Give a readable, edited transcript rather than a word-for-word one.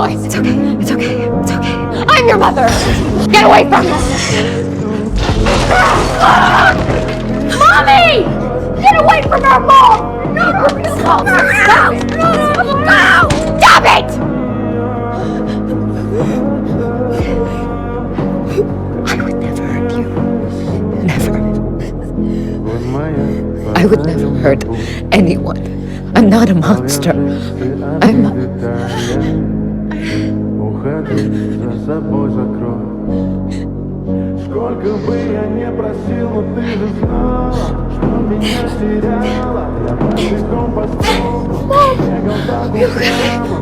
boys. It's okay. It's okay. It's okay. I'm your mother. Get away from me. Mommy! Get away from her, Mom! No! Stop! Stop it! I would never hurt you. Never. I would never hurt anyone. I'm not a monster. I'm not... Сколько бы я не просил, но ты же знала, что меня теряла. Я по бегом по столу, бегал так упрямо,